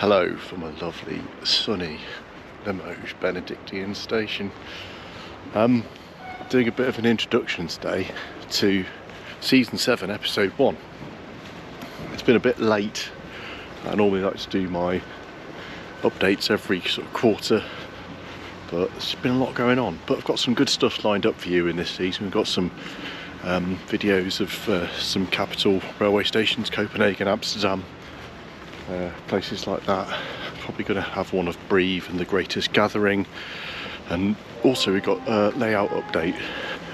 Hello from a lovely, sunny Limoges Benedictine station. Doing a bit of an introduction today to Season 7, Episode 1. It's been a bit late. I normally like to do my updates every sort of quarter, but there's been a lot going on. But I've got some good stuff lined up for you in this season. We've got some videos of some capital railway stations, Copenhagen, Amsterdam, places like that. Probably going to have one of Brive and the Greatest Gathering, and also we've got a layout update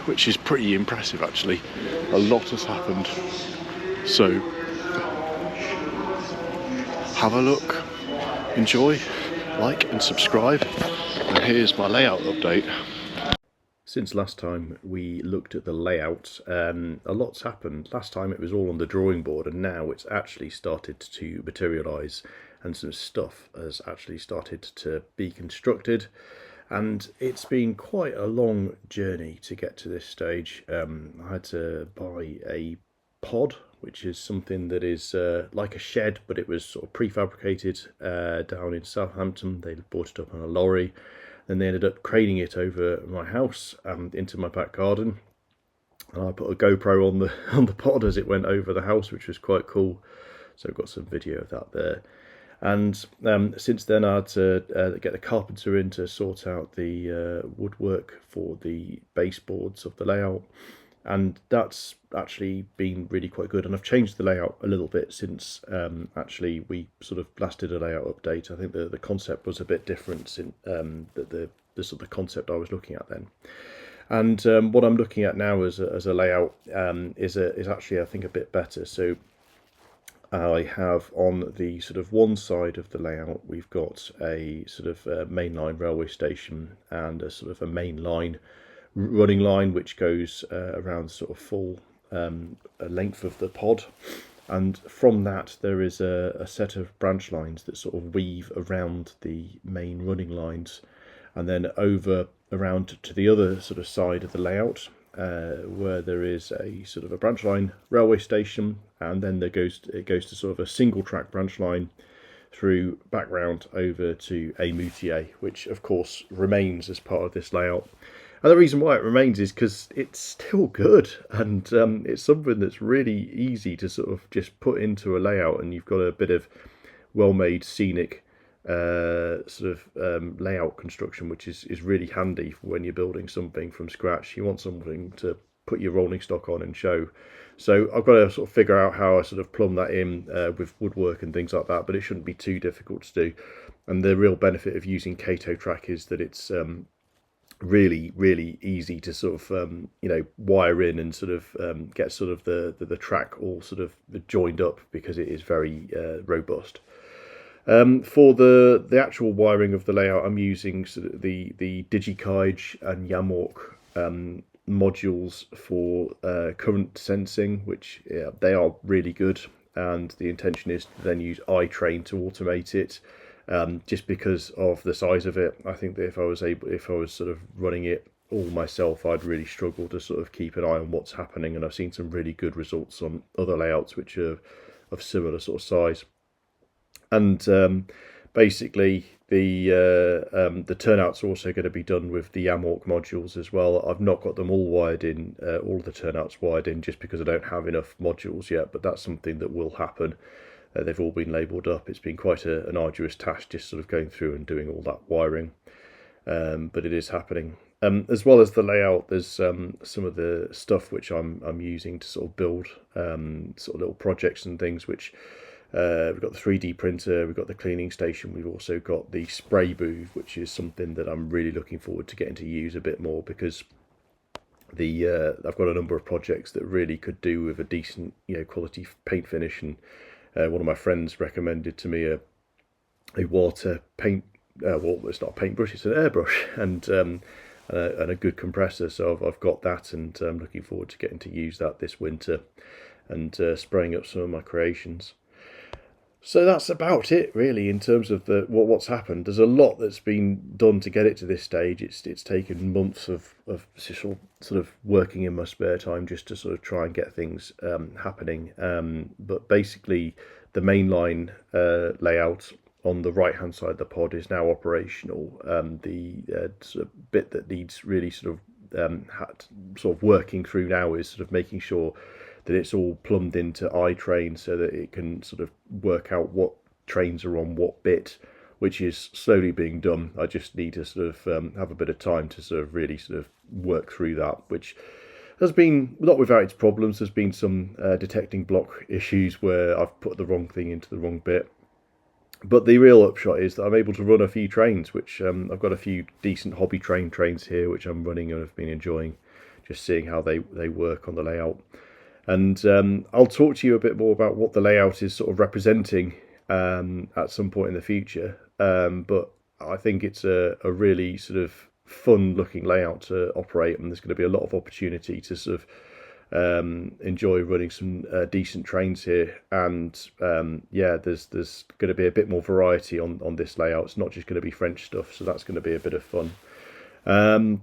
which is pretty impressive actually. A lot has happened, so have a look, enjoy, like and subscribe, and here's my layout update. Since last time we looked at the layout, a lot's happened. Last time it was all on the drawing board, and now it's actually started to materialise, and some stuff has actually started to be constructed. And it's been quite a long journey to get to this stage. I had to buy a pod, which is something that is like a shed, but it was sort of prefabricated down in Southampton. They brought it up on a lorry. Then they ended up craning it over my house and into my back garden, and I put a GoPro on the pod as it went over the house, which was quite cool. So I've got some video of that there. And since then I had to get the carpenter in to sort out the woodwork for the baseboards of the layout, and that's actually been really quite good. And I've changed the layout a little bit since actually we sort of last did a layout update. I think the concept was a bit different in the sort of concept I was looking at then. And what I'm looking at now as a layout is actually, I think, a bit better. So I have on the sort of one side of the layout, we've got a sort of mainline railway station and a sort of a main line, running line, which goes around sort of full length of the pod. And from that there is a set of branch lines that sort of weave around the main running lines, and then over around to the other sort of side of the layout, where there is a sort of a branch line railway station, and then it goes to sort of a single track branch line through background over to a Moutier, which of course remains as part of this layout. And the reason why it remains is because it's still good, and it's something that's really easy to sort of just put into a layout, and you've got a bit of well-made scenic sort of layout construction, which is really handy for when you're building something from scratch. You want something to put your rolling stock on and show. So I've got to sort of figure out how I sort of plumb that in with woodwork and things like that, but it shouldn't be too difficult to do. And the real benefit of using Kato Track is that it's really easy to sort of wire in and sort of get sort of the track all sort of joined up, because it is very robust. For the actual wiring of the layout, I'm using sort of the DigiKaij and Yamork modules for current sensing, which they are really good, and the intention is to then use iTrain to automate it. Just because of the size of it, I think that if I was sort of running it all myself, I'd really struggle to sort of keep an eye on what's happening. And I've seen some really good results on other layouts which are of similar sort of size. And basically, the turnouts are also going to be done with the Yamork modules as well. I've not got them all wired in, all of the turnouts wired in, just because I don't have enough modules yet. But that's something that will happen. They've all been labelled up. It's been quite an arduous task just sort of going through and doing all that wiring, but it is happening. As well as the layout, there's some of the stuff which I'm using to sort of build sort of little projects and things, which we've got the 3D printer, we've got the cleaning station, we've also got the spray booth, which is something that I'm really looking forward to getting to use a bit more, because I've got a number of projects that really could do with a decent quality paint finish. And one of my friends recommended to me a water paint, well, it's not a paintbrush, it's an airbrush, and a good compressor. So I've got that, and I'm looking forward to getting to use that this winter and spraying up some of my creations. So that's about it really in terms of what's happened. There's a lot that's been done to get it to this stage. It's taken months of sort of working in my spare time just to sort of try and get things happening. But basically the mainline layout on the right hand side of the pod is now operational. The sort of bit that needs really sort of working through now is sort of making sure that it's all plumbed into iTrain so that it can sort of work out what trains are on what bit, which is slowly being done. I just need to sort of have a bit of time to sort of really sort of work through that, which has been not without its problems. There's been some detecting block issues where I've put the wrong thing into the wrong bit. But the real upshot is that I'm able to run a few trains, which I've got a few decent hobby trains here, which I'm running and have been enjoying, just seeing how they work on the layout. And I'll talk to you a bit more about what the layout is sort of representing at some point in the future. But I think it's a really sort of fun looking layout to operate, and there's going to be a lot of opportunity to sort of enjoy running some decent trains here. And yeah, there's going to be a bit more variety on this layout. It's not just going to be French stuff, so that's going to be a bit of fun. And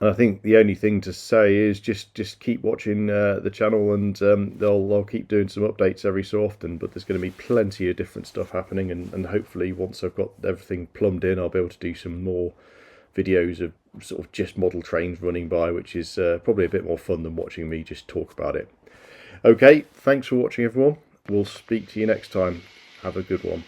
I think the only thing to say is just keep watching the channel, and they'll keep doing some updates every so often. But there's going to be plenty of different stuff happening, and hopefully once I've got everything plumbed in, I'll be able to do some more videos of sort of just model trains running by, which is probably a bit more fun than watching me just talk about it. Okay, thanks for watching everyone. We'll speak to you next time. Have a good one.